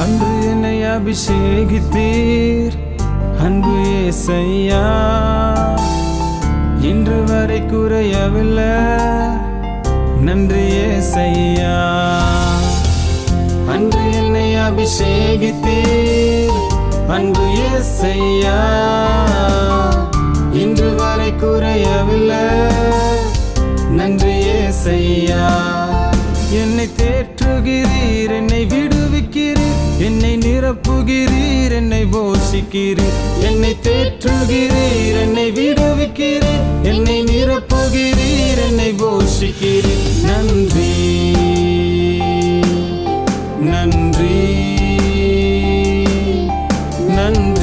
அன்று என்னை அபிஷேகித்தீர் அன்பு ஏசையா, இன்று வரை குறையவில்லை நன்றி ஏசையா. அன்று என்னை அபிஷேகித்தீர் அன்பு ஏசையா, இன்று வரை குறையவில்லை நன்றி ஏசையா. என்னை தேற்றுகிறீர், என்னை விடுவிக்கிறீர், என்னை நிரப்புகிறீர், என்னை போஷிக்கிறீர். என்னை தேற்றுகிறீர், என்னை விடுவிக்கிறீர், என்னை நிரப்புகிறீர், என்னை போஷிக்கிறீர். நன்றி நன்றி நன்றி.